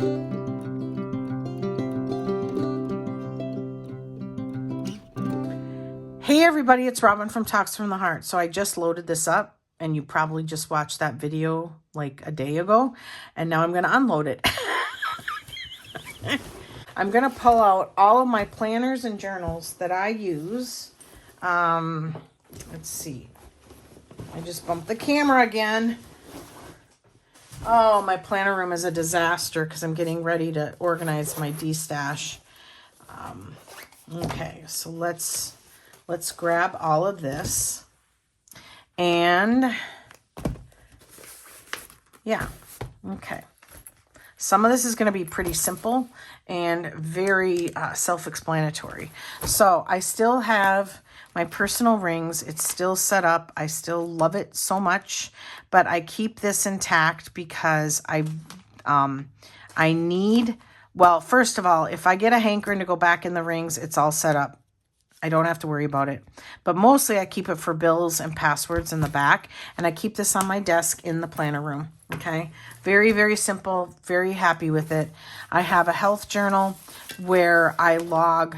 Hey everybody, it's Robin from Talks from the Heart. So I just loaded this up and you probably just watched that video like a day ago, and now I'm going to unload it. I'm going to pull out all of my planners and journals that I use. Let's see. I just bumped the camera again. Oh, my planner room is a disaster because I'm getting ready to organize my D-stash. Okay, so let's grab all of this. And yeah, okay. Some of this is going to be pretty simple and very self-explanatory. So I still have my personal rings. It's still set up. I still love it so much, but I keep this intact because I need, well, first of all, if I get a hankering to go back in the rings, it's all set up. I don't have to worry about it. But mostly I keep it for bills and passwords in the back. And I keep this on my desk in the planner room. Okay. Very, very simple. Very happy with it. I have a health journal where I log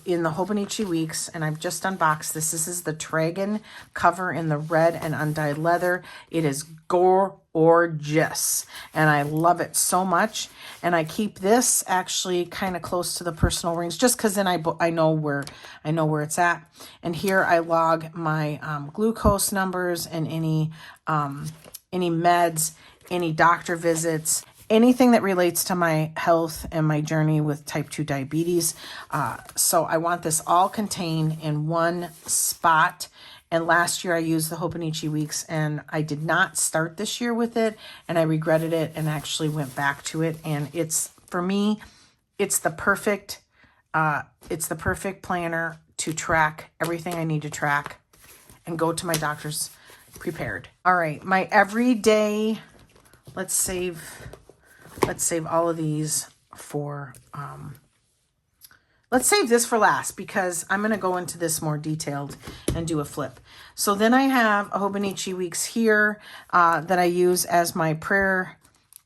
in the Hobonichi weeks. And I've just unboxed this. This is the Dragon cover in the red and undyed leather. It is gorgeous. And I love it so much. And I keep this actually kind of close to the personal rings, just because then I know where it's at. And here I log my glucose numbers and any meds, any doctor visits, anything that relates to my health and my journey with type 2 diabetes. So I want this all contained in one spot. And last year I used the Hobonichi weeks and I did not start this year with it, and I regretted it and actually went back to it. And it's, for me, it's the perfect planner to track everything I need to track and go to my doctor's prepared. All right, my everyday, let's save all of these for, let's save this for last because I'm going to go into this more detailed and do a flip. So then I have a Hobonichi weeks here that I use as my prayer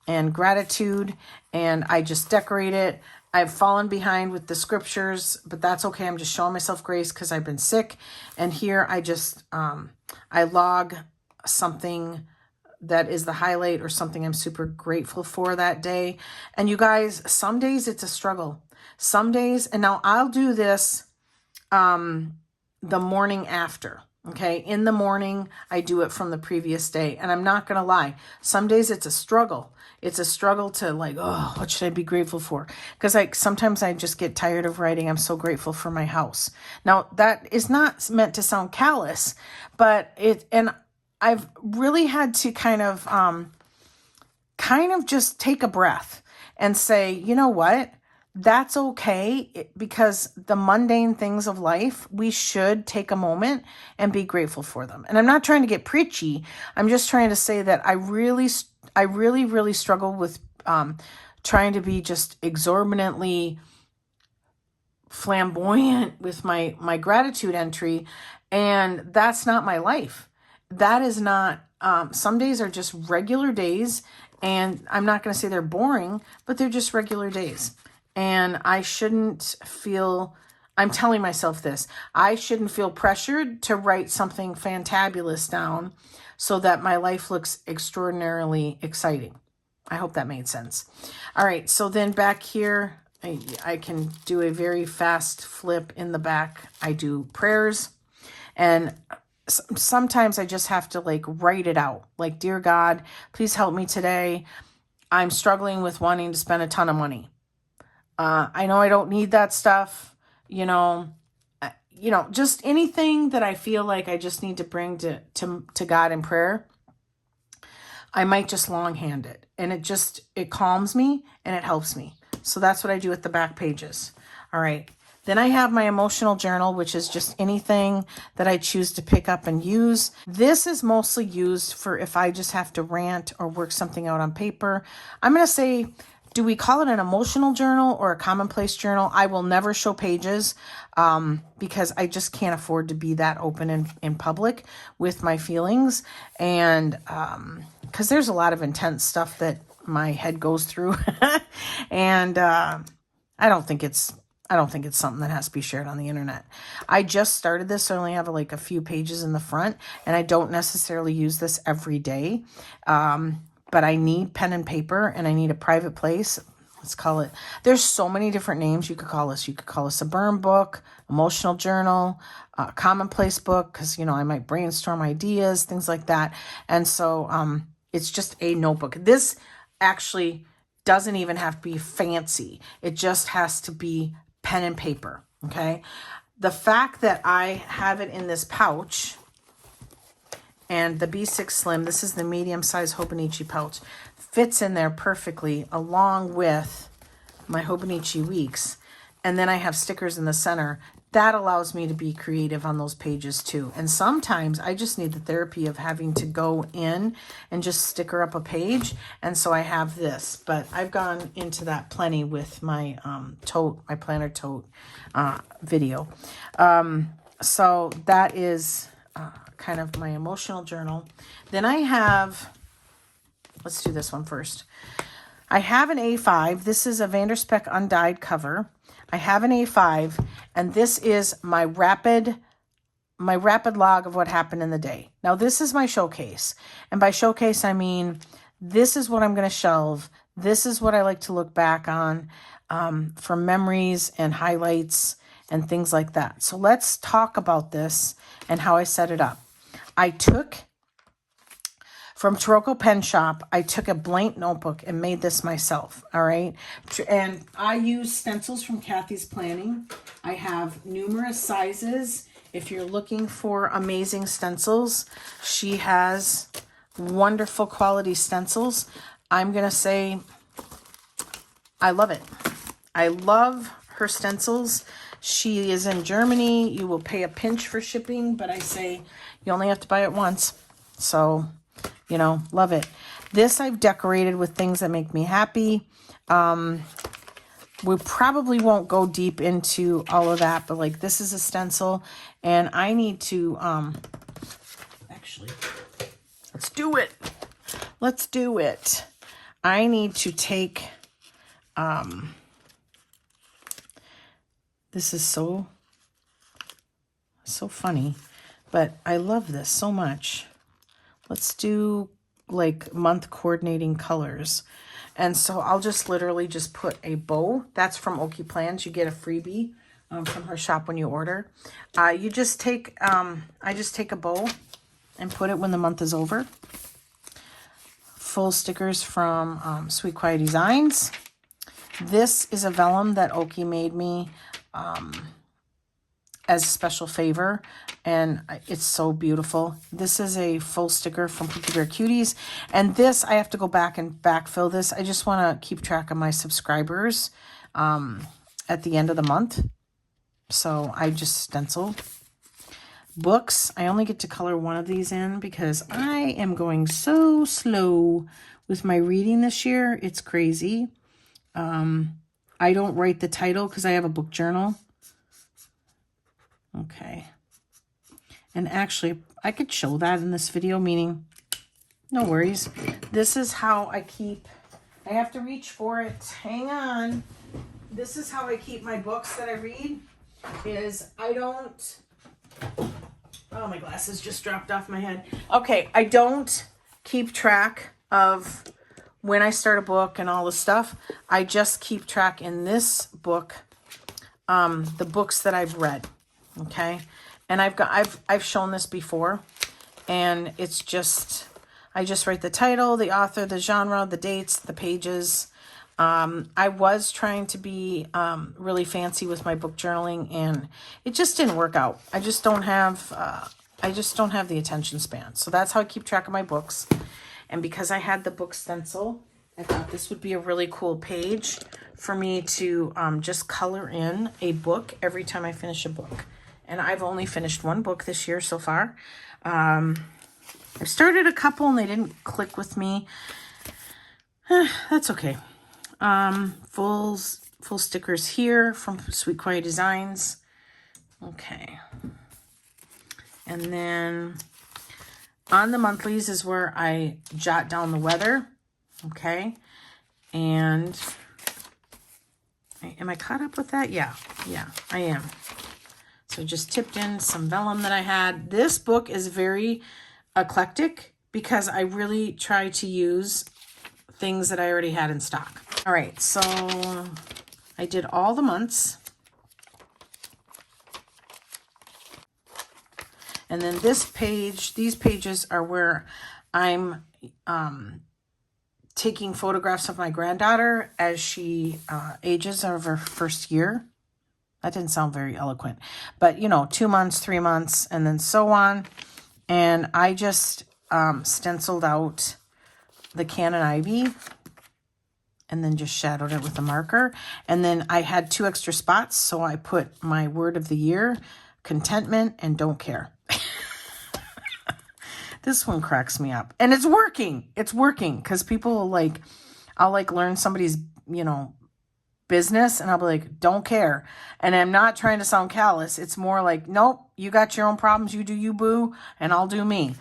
and gratitude, and I just decorate it. I've fallen behind with the scriptures, but that's okay. I'm just showing myself grace because I've been sick. And here I just, I log something that is the highlight or something I'm super grateful for that day. And you guys, some days it's a struggle. Some days, and now I'll do this the morning after. Okay, in the morning, I do it from the previous day. And I'm not going to lie. Some days it's a struggle. It's a struggle to like, oh, what should I be grateful for? Because sometimes I just get tired of writing, I'm so grateful for my house. Now, that is not meant to sound callous, but I've really had to kind of just take a breath and say, you know what? That's okay, because the mundane things of life, we should take a moment and be grateful for them. And I'm not trying to get preachy. I'm just trying to say that I really struggle with trying to be just exorbitantly flamboyant with my gratitude entry. And that's not my life. That is not, some days are just regular days, and I'm not going to say they're boring, but they're just regular days. And I shouldn't feel, I'm telling myself this, I shouldn't feel pressured to write something fantabulous down so that my life looks extraordinarily exciting. I hope that made sense. All right, so then back here, I can do a very fast flip in the back. I do prayers, and sometimes I just have to like write it out. Like, dear God, please help me today. I'm struggling with wanting to spend a ton of money. I know I don't need that stuff, just anything that I feel like I just need to bring to God in prayer. I might just longhand it, and it calms me and it helps me. So that's what I do with the back pages. All right. Then I have my emotional journal, which is just anything that I choose to pick up and use. This is mostly used for if I just have to rant or work something out on paper. I'm going to say, do we call it an emotional journal or a commonplace journal? I will never show pages because I just can't afford to be that open in public with my feelings. And because there's a lot of intense stuff that my head goes through. And I don't think it's something that has to be shared on the internet. I just started this, so I only have like a few pages in the front, and I don't necessarily use this every day. But I need pen and paper, and I need a private place. Let's call it, there's so many different names you could call this. You could call this a burn book, emotional journal, commonplace book, because, you know, I might brainstorm ideas, things like that. And so it's just a notebook. This actually doesn't even have to be fancy. It just has to be pen and paper, okay? The fact that I have it in this pouch, and the B6 Slim, this is the medium-sized Hobonichi pouch, fits in there perfectly along with my Hobonichi Weeks. And then I have stickers in the center. That allows me to be creative on those pages too. And sometimes I just need the therapy of having to go in and just sticker up a page. And so I have this, but I've gone into that plenty with my tote, my planner tote video. So that is kind of my emotional journal. Then I have, let's do this one first. I have an A5. This is a Vanderspec undyed cover. I have an A5, and this is my rapid log of what happened in the day. Now, this is my showcase. And by showcase, I mean, this is what I'm going to shelve. This is what I like to look back on for memories and highlights and things like that. So let's talk about this and how I set it up. I took, from Taroko Pen Shop, I took a blank notebook and made this myself, all right? And I use stencils from Kathie's Planning. I have numerous sizes. If you're looking for amazing stencils, she has wonderful quality stencils. I'm going to say I love it. I love her stencils. She is in Germany. You will pay a pinch for shipping, but I say you only have to buy it once. So, you know, love it. This I've decorated with things that make me happy. We probably won't go deep into all of that, but like this is a stencil, and I need to, actually, let's do it. Let's do it. I need to take, this is so funny, but I love this so much. Let's do like month coordinating colors. And so I'll just literally just put a bow. That's from Okie Plans. You get a freebie from her shop when you order. You just take, I just take a bow and put it when the month is over. Full stickers from Sweet Quiet Designs. This is a vellum that Okie made me as a special favor, and it's so beautiful. This is a full sticker from Pookie Bear Cuties, and this I have to go back and backfill this. I just want to keep track of my subscribers at the end of the month, so I just stencil. Books, I only get to color one of these in because I am going so slow with my reading this year. It's crazy. I don't write the title because I have a book journal. Okay. And actually, I could show that in this video, meaning no worries. This is how I keep, I have to reach for it. Hang on. This is how I keep my books that I read, is I don't, oh, my glasses just dropped off my head. Okay, I don't keep track of when I start a book and all this stuff. I just keep track in this book, the books that I've read. Okay, and I've shown this before, and it's just, I just write the title, the author, the genre, the dates, the pages. I was trying to be really fancy with my book journaling, and it just didn't work out. I just don't have the attention span. So that's how I keep track of my books. And because I had the book stencil, I thought this would be a really cool page for me to just color in a book every time I finish a book. And I've only finished one book this year so far. I've started a couple and they didn't click with me. That's okay. Full stickers here from Sweet Quiet Designs. Okay. And then on the monthlies is where I jot down the weather. Okay. And am I caught up with that? Yeah, I am. So just tipped in some vellum that I had. This book is very eclectic because I really try to use things that I already had in stock. All right, so I did all the months. And then this page, these pages are where I'm taking photographs of my granddaughter as she ages of her first year. That didn't sound very eloquent, but you know, 2 months, 3 months, and then so on. And I just stenciled out the Cannon Ivy and then just shadowed it with a marker. And then I had 2 extra spots, so I put my word of the year, contentment, and don't care. This one cracks me up. And it's working. It's working because people will like, I'll like learn somebody's, you know, business and I'll be like, don't care. And I'm not trying to sound callous. It's more like, nope, you got your own problems. You do you, boo, and I'll do me.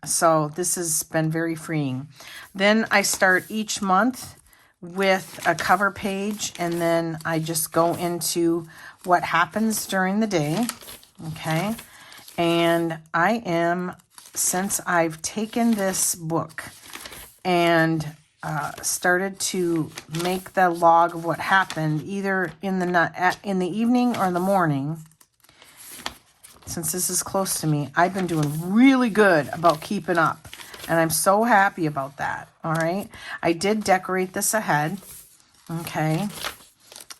So this has been very freeing. Then I start each month with a cover page, and then I just go into what happens during the day. Okay. And I am, since I've taken this book and started to make the log of what happened either in the evening or in the morning, since this is close to me, I've been doing really good about keeping up. And I'm so happy about that. All right. I did decorate this ahead. Okay.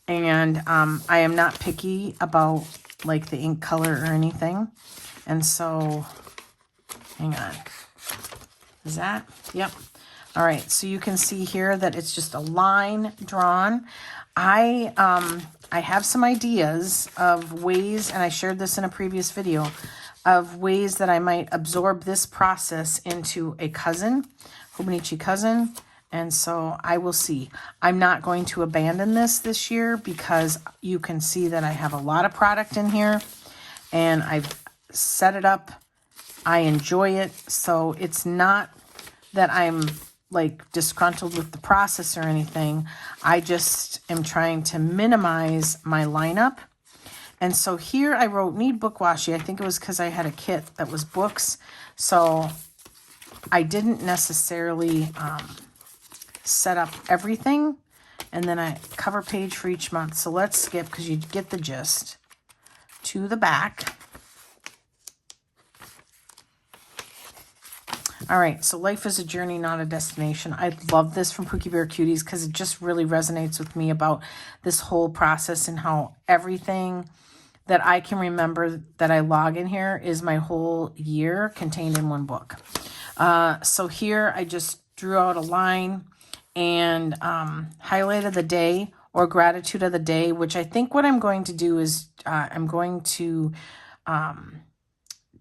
And I am not picky about like the ink color or anything. And so, hang on. Is that? Yep. All right. So you can see here that it's just a line drawn. I have some ideas of ways, and I shared this in a previous video, of ways that I might absorb this process into a cousin, Hobonichi cousin. And so I will see. I'm not going to abandon this year because you can see that I have a lot of product in here and I've set it up. I enjoy it. So it's not that I'm like disgruntled with the process or anything. I just am trying to minimize my lineup. And so here I wrote need book washi. I think it was because I had a kit that was books. So I didn't necessarily set up everything. And then I cover page for each month. So let's skip, because you get the gist, to the back. All right, so life is a journey, not a destination. I love this from Pookie Bear Cuties because it just really resonates with me about this whole process and how everything that I can remember that I log in here is my whole year contained in one book. So here I just drew out a line and highlighted the day or gratitude of the day, which I think what I'm going to do is I'm going to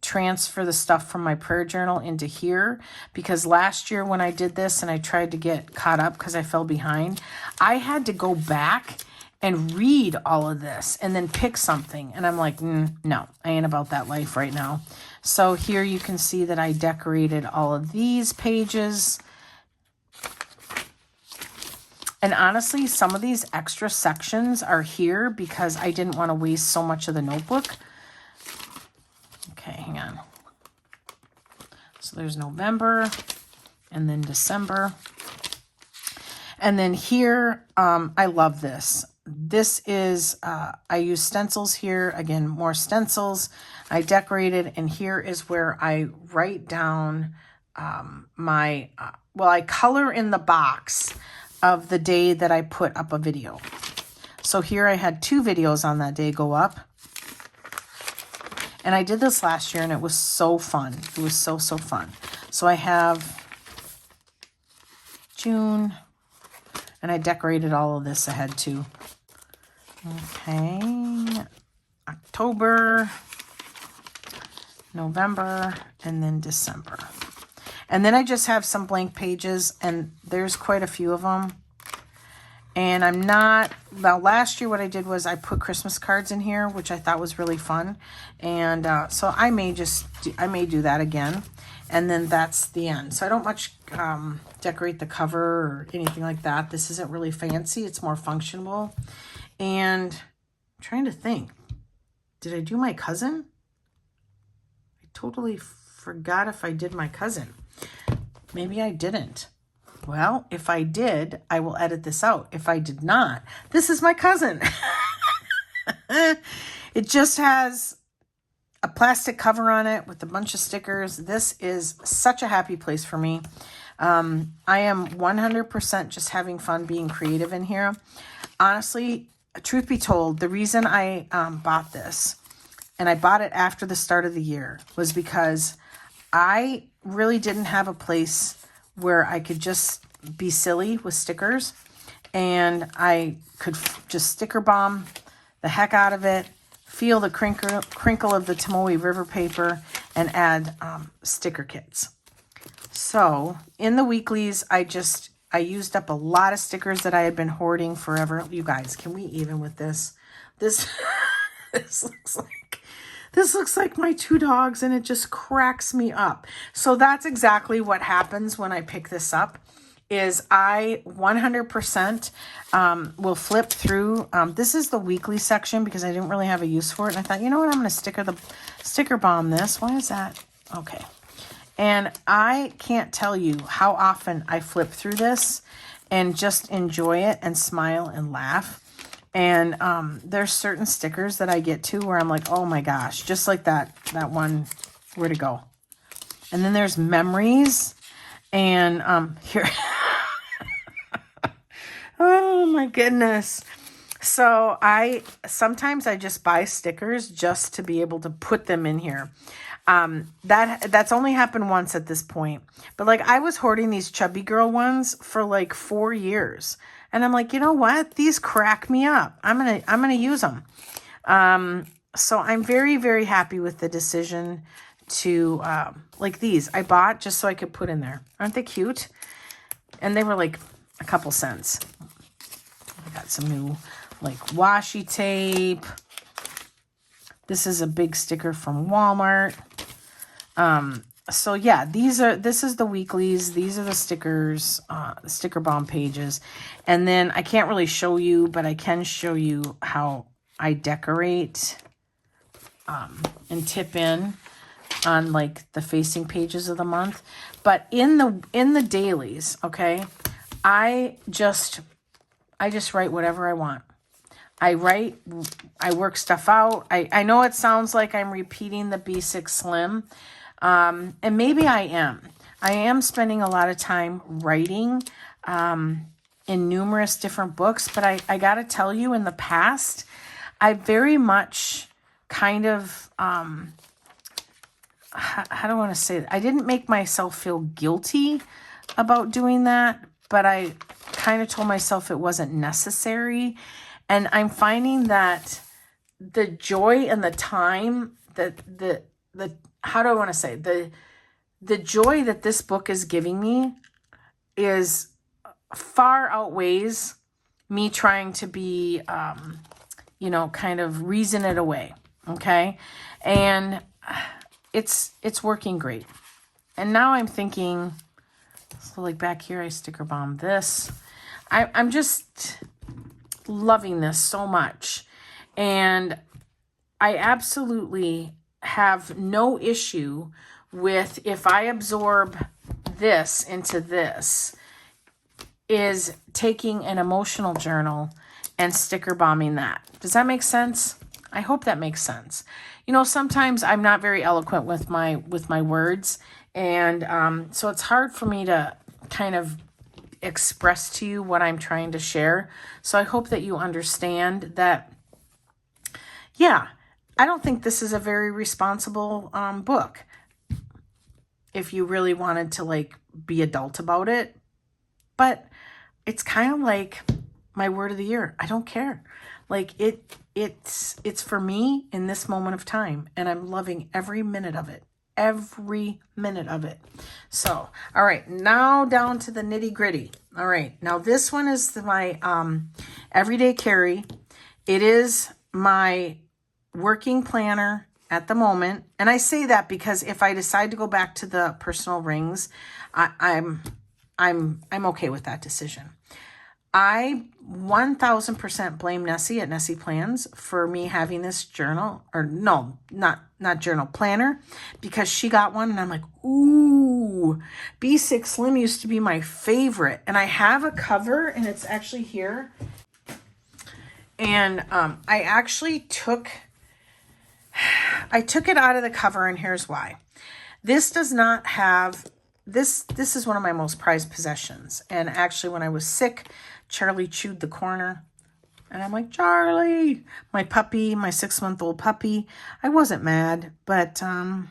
transfer the stuff from my prayer journal into here, because last year when I did this and I tried to get caught up because I fell behind, I had to go back and read all of this and then pick something. And I'm like, no, I ain't about that life right now. So here you can see that I decorated all of these pages. And honestly, some of these extra sections are here because I didn't want to waste so much of the notebook. Okay, hang on. So there's November and then December. And then here, I love this. This is, I use stencils here. Again, more stencils. I decorated, and here is where I write down my, well, I color in the box of the day that I put up a video. So here I had 2 videos on that day go up. And I did this last year, and it was so fun. It was so, so fun. So I have June, and I decorated all of this ahead too. Okay, October, November, and then December. And then I just have some blank pages, and there's quite a few of them. And I'm not, well, last year what I did was I put Christmas cards in here, which I thought was really fun. And so I may do that again. And then that's the end. So I don't much decorate the cover or anything like that. This isn't really fancy. It's more functional. And I'm trying to think. Did I do my cousin? I totally forgot if I did my cousin. Maybe I didn't. Well, if I did, I will edit this out. If I did not, this is my cousin. It just has a plastic cover on it with a bunch of stickers. This is such a happy place for me. I am 100% just having fun being creative in here. Honestly, truth be told, the reason I bought this, and I bought it after the start of the year, was because I really didn't have a place where I could just be silly with stickers, and I could just sticker bomb the heck out of it, feel the crinkle of the Tomoe River paper, and add sticker kits. So in the weeklies, I used up a lot of stickers that I had been hoarding forever. You guys, can we even with this? This this looks like my two dogs, and it just cracks me up. So that's exactly what happens when I pick this up, is I 100% will flip through. This is the weekly section because I didn't really have a use for it. And I thought, you know what, I'm going to sticker bomb this. Why is that? Okay. And I can't tell you how often I flip through this and just enjoy it and smile and laugh. And there's certain stickers that I get to where I'm like, oh my gosh, just like that one, where'd it go? And then there's memories, and here, oh my goodness. So sometimes I just buy stickers just to be able to put them in here. That's only happened once at this point, but like I was hoarding these chubby girl ones for like 4 years. And I'm like, you know what? These crack me up. I'm gonna use them. So I'm very, very happy with the decision to like these. I bought just so I could put in there. Aren't they cute? And they were like a couple cents. I got some new like washi tape. This is a big sticker from Walmart. So yeah, this is the weeklies. These are the stickers, the sticker bomb pages. And then I can't really show you, but I can show you how I decorate, and tip in on like the facing pages of the month. But in the dailies, okay, I just write whatever I want. I work stuff out. I know it sounds like I'm repeating the B6 Slim. And maybe I am. I am spending a lot of time writing in numerous different books, but I got to tell you, in the past, I very much kind of, how do I want to say it? I didn't make myself feel guilty about doing that, but I kind of told myself it wasn't necessary. And I'm finding that the joy and the time that how do I want to say, the joy that this book is giving me is far outweighs me trying to be, kind of reason it away. Okay. And it's working great. And now I'm thinking, so like back here, I sticker bomb this. I'm just loving this so much. And I absolutely have no issue with, if I absorb this into this, is taking an emotional journal and sticker bombing that. Does that make sense? I hope that makes sense. You know, sometimes I'm not very eloquent with my words, and so it's hard for me to kind of express to you what I'm trying to share. So I hope that you understand that, yeah, I don't think this is a very responsible book if you really wanted to like be adult about it. But it's kind of like my word of the year. I don't care. Like it's for me in this moment of time, and I'm loving every minute of it. every minute of it. So, all right, now down to the nitty gritty. All right, now this one is my everyday carry. It is my working planner at the moment. And I say that because if I decide to go back to the personal rings, I'm okay with that decision. I 1000% blame Nessie at Nessie Plans for me having this journal, or no, not journal, planner, because she got one and I'm like, ooh, B6 Slim used to be my favorite. And I have a cover and it's actually here. And I actually took it out of the cover, and here's why. This does not have, this is one of my most prized possessions. And actually when I was sick, Charlie chewed the corner. And I'm like, Charlie, my puppy, my 6-month-old puppy. I wasn't mad, but I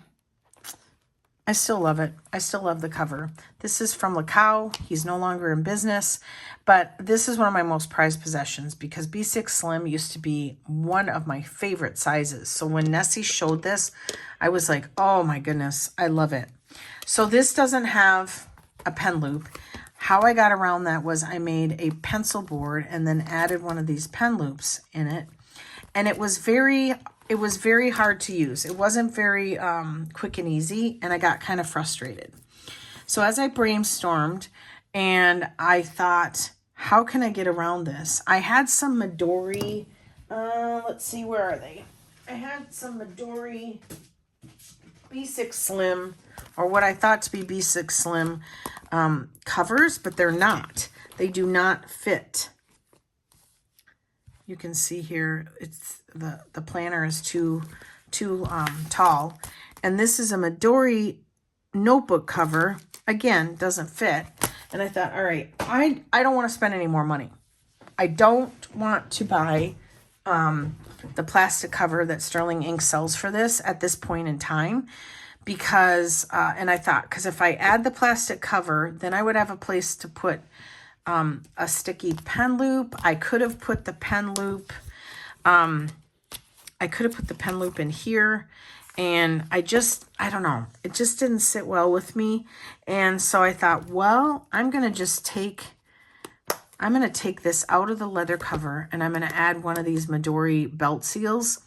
still love it. I still love the cover. This is from Le Cow. He's no longer in business, but this is one of my most prized possessions because B6 Slim used to be one of my favorite sizes. So when Nessie showed this, I was like, oh my goodness, I love it. So this doesn't have a pen loop. How I got around that was I made a pencil board and then added one of these pen loops in it. And it was very hard to use. It wasn't very quick and easy, and I got kind of frustrated. So as I brainstormed and I thought, how can I get around this? I had some Midori, let's see, where are they? I had some Midori B6 Slim, or what I thought to be B6 Slim covers, but they're not. They do not fit. You can see here, it's the planner is too tall. And this is a Midori notebook cover. Again, doesn't fit. And I thought, all right, I don't want to spend any more money. I don't want to buy the plastic cover that Sterling Ink sells for this at this point in time. Because, and I thought, because if I add the plastic cover, then I would have a place to put a sticky pen loop. I could have put the pen loop, in here, and I don't know, it just didn't sit well with me. And so I thought, well, I'm going to take this out of the leather cover, and I'm going to add one of these Midori belt seals.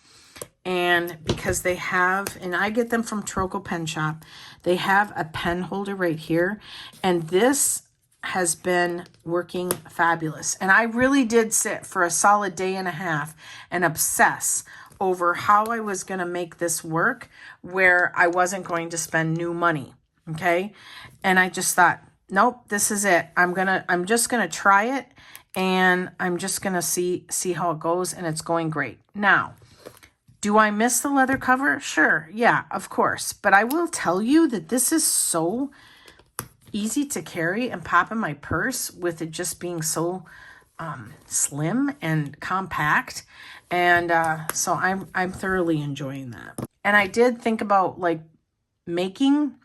And because they have, and I get them from Troco Pen Shop, they have a pen holder right here, and this has been working fabulous. And I really did sit for a solid day and a half and obsess over how I was going to make this work where I wasn't going to spend new money. Okay. And I just thought, nope, this is it. I'm just going to try it, and I'm just going to see how it goes. And it's going great. Now, do I miss the leather cover? Sure. Yeah, of course. But I will tell you that this is so easy to carry and pop in my purse with it just being so slim and compact. And so I'm thoroughly enjoying that. And I did think about like making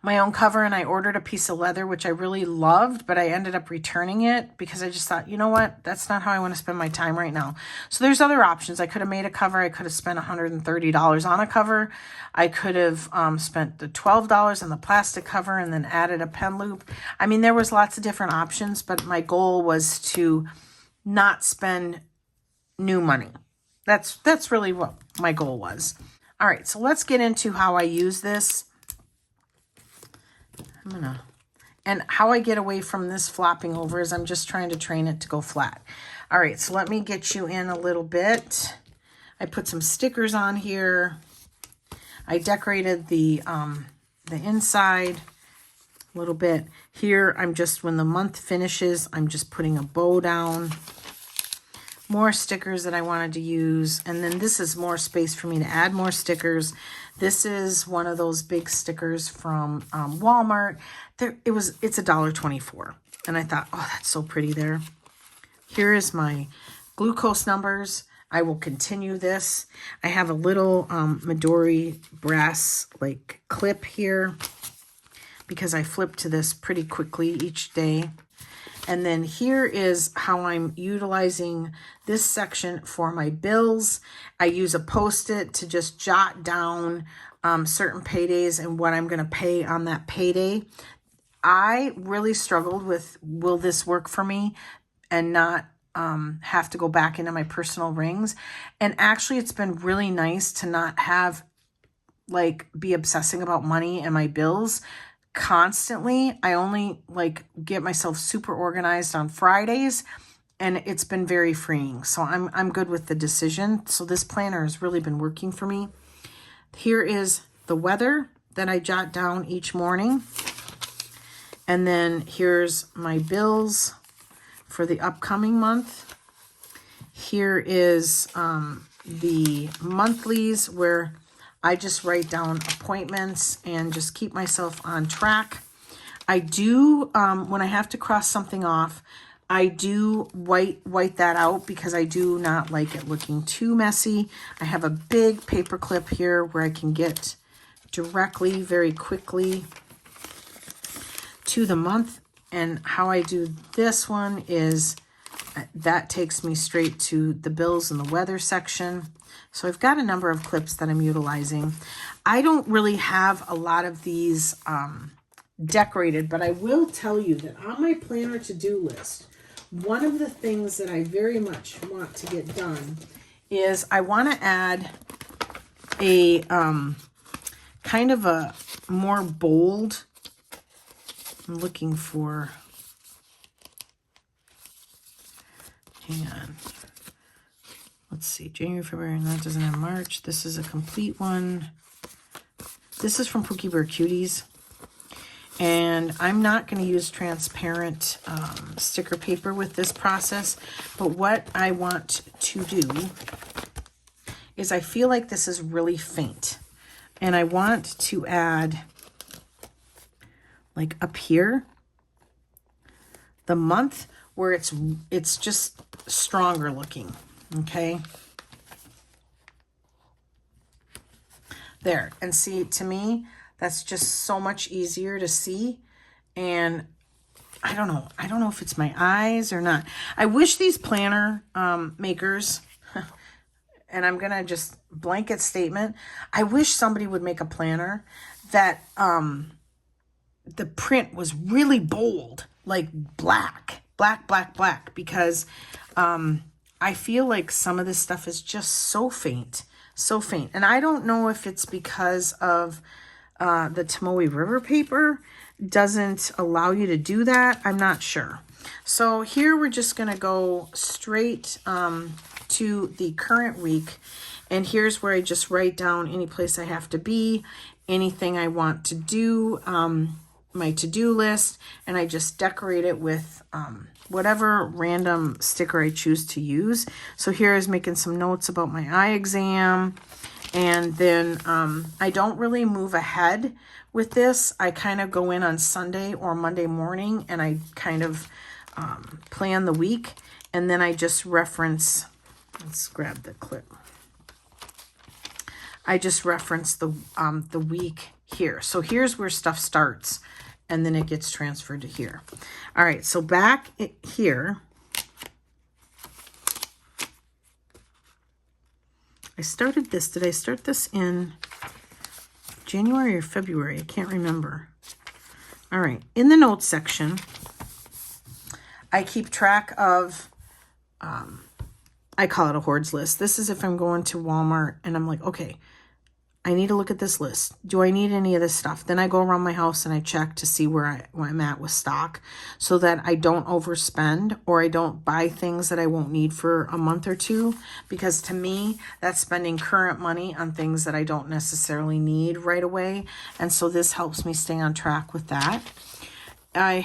my own cover, and I ordered a piece of leather, which I really loved, but I ended up returning it because I just thought, you know what, that's not how I want to spend my time right now. So there's other options. I could have made a cover. I could have spent $130 on a cover. I could have spent the $12 on the plastic cover and then added a pen loop. I mean, there was lots of different options, but my goal was to not spend new money. That's really what my goal was. All right, so let's get into how I use this. And how I get away from this flopping over is I'm just trying to train it to go flat. All right, so let me get you in a little bit. I put some stickers on here. I decorated the inside a little bit. Here, I'm just, when the month finishes, I'm just putting a bow down. More stickers that I wanted to use. And then this is more space for me to add more stickers. This is one of those big stickers from Walmart. It's $1.24. And I thought, oh, that's so pretty there. Here is my glucose numbers. I will continue this. I have a little Midori brass like clip here because I flip to this pretty quickly each day. And then here is how I'm utilizing this section for my bills. I use a Post-it to just jot down certain paydays and what I'm going to pay on that payday. I really struggled with, will this work for me and not have to go back into my personal rings? And actually, it's been really nice to not have, like, be obsessing about money and my bills constantly. I only, like, get myself super organized on Fridays, and it's been very freeing. So I'm good with the decision. So this planner has really been working for me. Here is the weather that I jot down each morning. And then here's my bills for the upcoming month. Here is the monthlies where I just write down appointments and just keep myself on track. I do, when I have to cross something off, I do white that out because I do not like it looking too messy. I have a big paper clip here where I can get directly, very quickly to the month. And how I do this one is that takes me straight to the bills and the weather section. So I've got a number of clips that I'm utilizing. I don't really have a lot of these decorated, but I will tell you that on my planner to-do list, one of the things that I very much want to get done is I want to add a kind of a more bold, I'm looking for, hang on. Let's see, January, February, and that doesn't have March. This is a complete one. This is from Pookie Bear Cuties. And I'm not going to use transparent sticker paper with this process. But what I want to do is I feel like this is really faint. And I want to add, like up here, the month where it's just stronger looking. Okay. There. And see, to me, that's just so much easier to see. And I don't know. I don't know if it's my eyes or not. I wish these planner makers, and I'm going to just blanket statement, I wish somebody would make a planner that the print was really bold, like black, because I feel like some of this stuff is just so faint. And I don't know if it's because of the Tomoe River paper doesn't allow you to do that. I'm not sure. So here we're just going to go straight to the current week. And here's where I just write down any place I have to be, anything I want to do, my to-do list, and I just decorate it with whatever random sticker I choose to use. So here is making some notes about my eye exam. And then I don't really move ahead with this. I kind of go in on Sunday or Monday morning and I kind of plan the week. And then I just reference, let's grab the clip. I just reference the week here. So here's where stuff starts and then it gets transferred to here. All right, so back here, I started this. Did I start this in January or February? I can't remember. All right. In the notes section, I keep track of, I call it a hordes list. This is if I'm going to Walmart and I'm like, okay, I need to look at this list. Do I need any of this stuff? Then I go around my house and I check to see where I'm at with stock so that I don't overspend or I don't buy things that I won't need for a month or two. Because to me, that's spending current money on things that I don't necessarily need right away. And so this helps me stay on track with that. I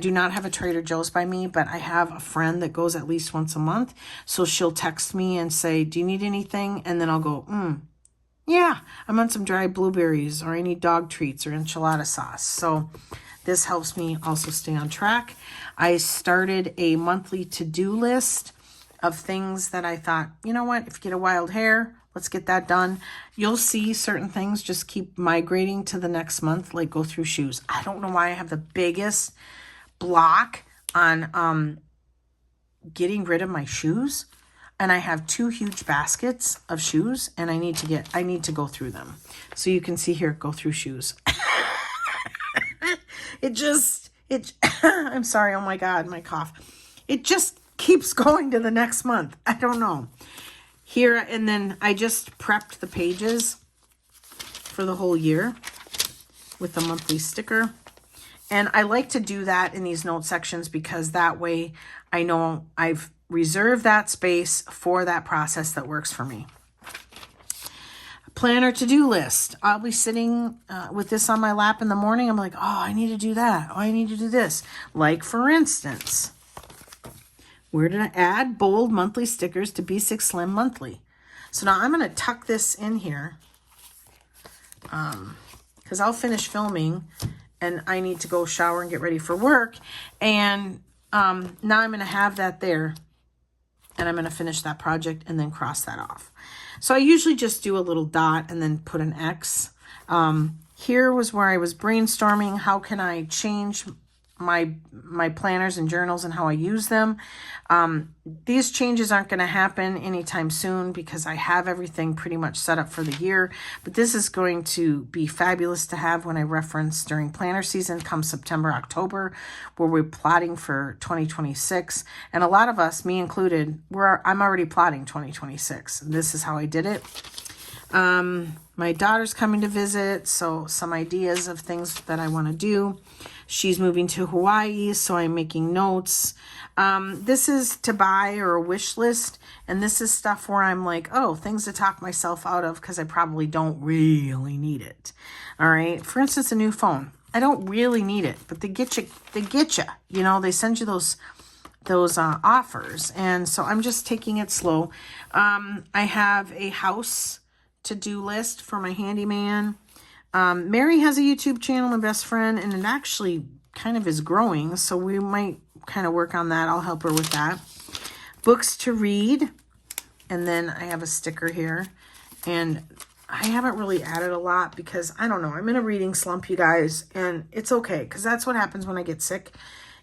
do not have a Trader Joe's by me, but I have a friend that goes at least once a month. So she'll text me and say, do you need anything? And then I'll go, yeah, I'm on some dried blueberries, or I need dog treats or enchilada sauce. So this helps me also stay on track. I started a monthly to-do list of things that I thought, you know what, if you get a wild hair, let's get that done. You'll see certain things just keep migrating to the next month, like go through shoes. I don't know why I have the biggest block on getting rid of my shoes. and I have 2 huge baskets of shoes, and I need to go through them. So you can see here, go through shoes. I'm sorry. Oh my God, my cough. It just keeps going to the next month. I don't know. Here, and then I just prepped the pages for the whole year with the monthly sticker. And I like to do that in these note sections because that way I know I've reserved that space for that process that works for me. Planner to-do list. I'll be sitting with this on my lap in the morning. I'm like, oh, I need to do that. Oh, I need to do this. Like, for instance, where did I add bold monthly stickers to B6 Slim monthly? So now I'm going to tuck this in here because I'll finish filming and I need to go shower and get ready for work. And now I'm going to have that there. And I'm going to finish that project and then cross that off. So I usually just do a little dot and then put an X. Here was where I was brainstorming. How can I change my planners and journals and how I use them? These changes aren't going to happen anytime soon because I have everything pretty much set up for the year. But this is going to be fabulous to have when I reference during planner season come September, October, where we're plotting for 2026. And a lot of us, me included, I'm already plotting 2026. This is how I did it. My daughter's coming to visit, so some ideas of things that I want to do. She's moving to Hawaii, so I'm making notes. This is to buy or a wish list, and this is stuff where I'm like, oh, things to talk myself out of because I probably don't really need it. All right. For instance, a new phone. I don't really need it, but they get you. You know, they send you those offers, and so I'm just taking it slow. I have a house to-do list for my handyman. Mary has a YouTube channel, my best friend, and it actually kind of is growing, so we might kind of work on that. I'll help her with that. Books to read, and then I have a sticker here, and I haven't really added a lot because, I don't know, I'm in a reading slump, you guys, and it's okay, because that's what happens when I get sick,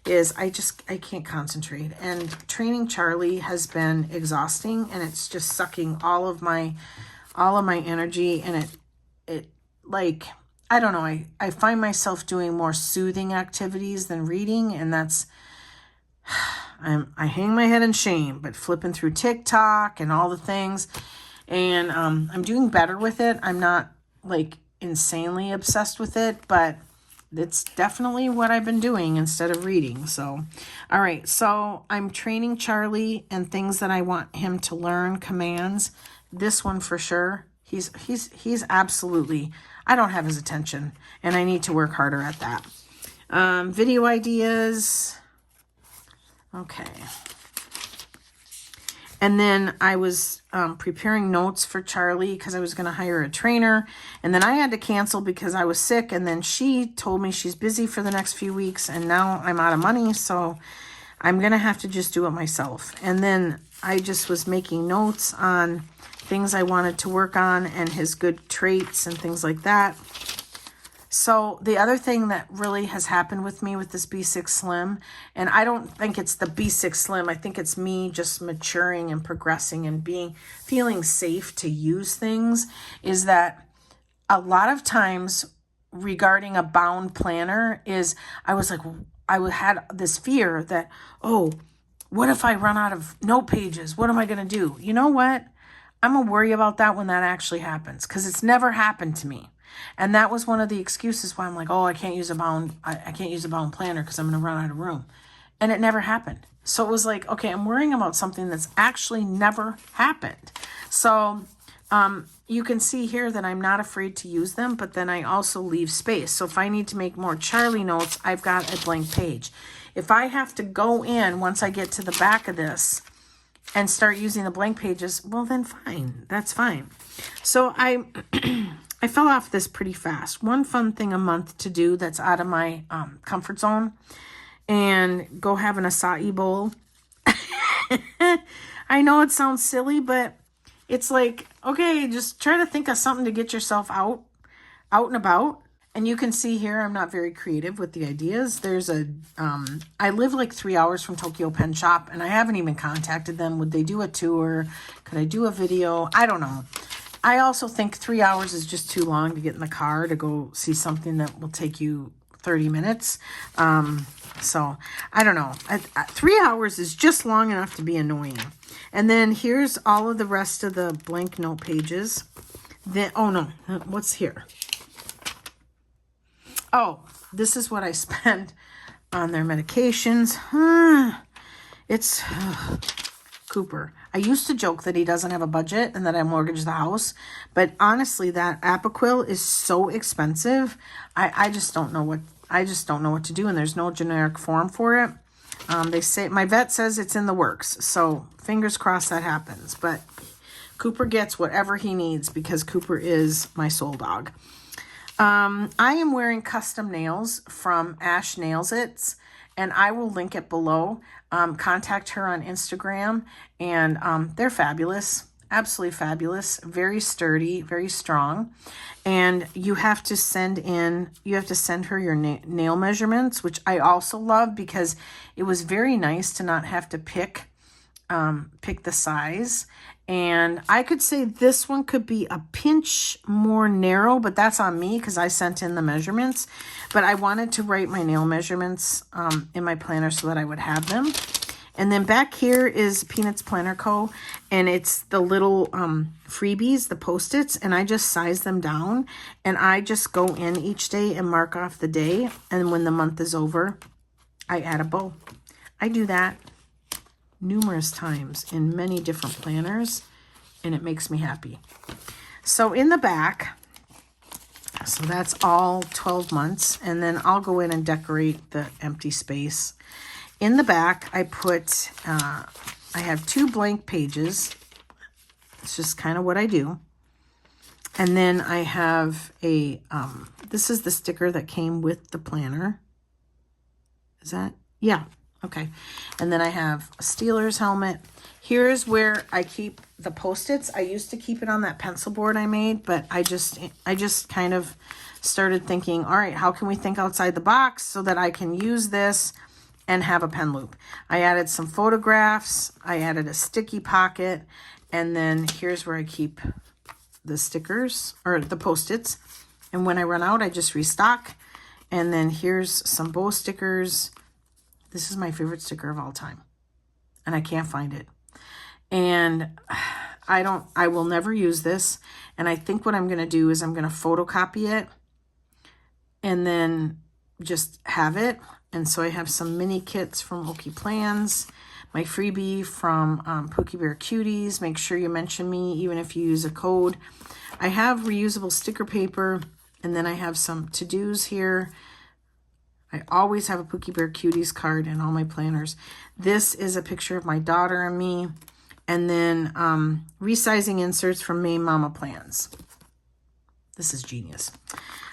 is I can't concentrate, and training Charlie has been exhausting, and it's just sucking all of my energy, and it like, I don't know, I find myself doing more soothing activities than reading, and that's, I hang my head in shame, but flipping through TikTok and all the things, and I'm doing better with it. I'm not like insanely obsessed with it, but it's definitely what I've been doing instead of reading. So, all right, so I'm training Charlie and things that I want him to learn, commands. This one for sure. He's absolutely, I don't have his attention, and I need to work harder at that. Video ideas. Okay. And then I was preparing notes for Charlie because I was going to hire a trainer. And then I had to cancel because I was sick. And then she told me she's busy for the next few weeks. And now I'm out of money. So I'm going to have to just do it myself. And then I just was making notes on things I wanted to work on and his good traits and things like that. So the other thing that really has happened with me with this B6 Slim, and I don't think it's the B6 Slim, I think it's me just maturing and progressing and feeling safe to use things, is that a lot of times regarding a bound planner is I was like, I had this fear that, oh, what if I run out of note pages? What am I going to do? You know what? I'm going to worry about that when that actually happens, because it's never happened to me. And that was one of the excuses why I'm like, oh, I can't use a bound planner because I'm going to run out of room. And it never happened. So it was like, okay, I'm worrying about something that's actually never happened. So you can see here that I'm not afraid to use them, but then I also leave space. So if I need to make more Charlie notes, I've got a blank page. If I have to go in once I get to the back of this and start using the blank pages, well, then fine. That's fine. So I fell off this pretty fast. One fun thing a month to do that's out of my comfort zone, and go have an acai bowl. I know it sounds silly, but it's like, okay, just try to think of something to get yourself out and about. And you can see here, I'm not very creative with the ideas. There's a, I live like 3 hours from Tokyo Pen Shop, and I haven't even contacted them. Would they do a tour? Could I do a video? I don't know. I also think 3 hours is just too long to get in the car to go see something that will take you 30 minutes. So I don't know. 3 hours is just long enough to be annoying. And then here's all of the rest of the blank note pages. Then, oh no, what's here? Oh, this is what I spend on their medications. It's Cooper. I used to joke that he doesn't have a budget and that I mortgage the house. But honestly, that Apoquil is so expensive. I just don't know what to do. And there's no generic form for it. They say, my vet says it's in the works. So fingers crossed that happens. But Cooper gets whatever he needs because Cooper is my soul dog. I am wearing custom nails from Ash Nails It's, and I will link it below. Contact her on Instagram, and they're fabulous, absolutely fabulous, very sturdy, very strong. And you have to send her your nail measurements, which I also love because it was very nice to not have to pick the size. And I could say this one could be a pinch more narrow, but that's on me because I sent in the measurements. But I wanted to write my nail measurements in my planner so that I would have them. And then back here is Peanuts Planner Co. And it's the little freebies, the Post-its, and I just size them down. And I just go in each day and mark off the day. And when the month is over, I add a bow. I do that numerous times in many different planners, and it makes me happy. So in the back, so that's all 12 months, and then I'll go in and decorate the empty space. In the back, I put, I have 2 blank pages. It's just kind of what I do. And then I have a, this is the sticker that came with the planner. Is that? Yeah. Okay, and then I have a Steelers helmet. Here's where I keep the Post-its. I used to keep it on that pencil board I made, but I just kind of started thinking, all right, how can we think outside the box so that I can use this and have a pen loop? I added some photographs. I added a sticky pocket, and then here's where I keep the stickers or the Post-its. And when I run out, I just restock. And then here's some bow stickers. This is my favorite sticker of all time, and I can't find it. And I will never use this. And I think what I'm going to do is I'm going to photocopy it and then just have it. And so I have some mini kits from Okie Plans, my freebie from Pookie Bear Cuties. Make sure you mention me, even if you use a code. I have reusable sticker paper, and then I have some to-dos here. I always have a Pookie Bear Cuties card in all my planners. This is a picture of my daughter and me. And then resizing inserts from Maine Mama Plans. This is genius.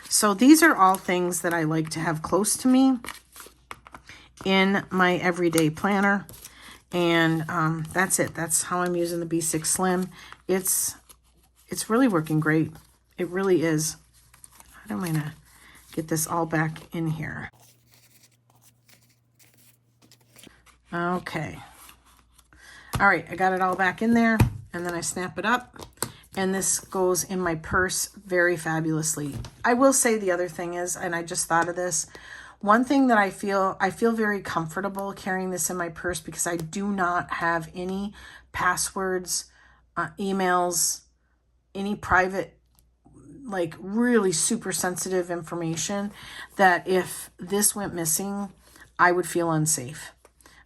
So these are all things that I like to have close to me in my everyday planner. And that's it. That's how I'm using the B6 Slim. It's really working great. It really is. I don't mind to get this all back in here. Okay. All right, I got it all back in there, and then I snap it up, and this goes in my purse very fabulously. I will say the other thing is, and I just thought of this, one thing that I feel very comfortable carrying this in my purse because I do not have any passwords, emails, any private, like really super sensitive information that if this went missing, I would feel unsafe.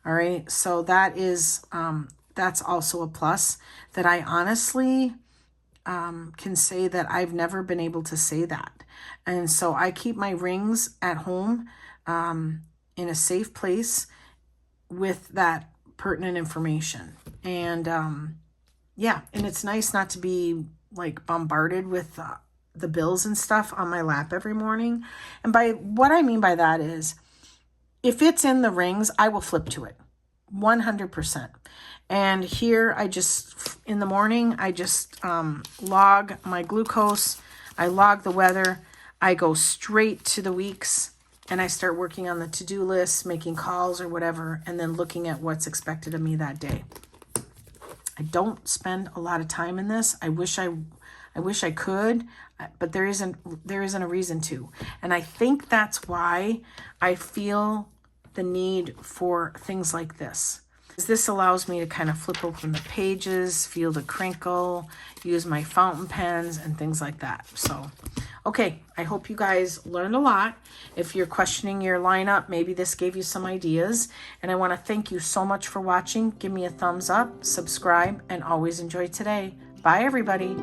All right, so that is, that's also a plus that I honestly can say that I've never been able to say that. And so I keep my rings at home in a safe place with that pertinent information. And yeah, and it's nice not to be like bombarded with the bills and stuff on my lap every morning. And by what I mean by that is, if it's in the rings, I will flip to it 100%. And here I just, in the morning, I just log my glucose. I log the weather. I go straight to the weeks and I start working on the to-do list, making calls or whatever, and then looking at what's expected of me that day. I don't spend a lot of time in this. I wish I could, but there isn't a reason to. And I think that's why I feel the need for things like this. This allows me to kind of flip open the pages, feel the crinkle, use my fountain pens and things like that. So, okay, I hope you guys learned a lot. If you're questioning your lineup, maybe this gave you some ideas. And I want to thank you so much for watching. Give me a thumbs up, subscribe, and always enjoy today. Bye, everybody.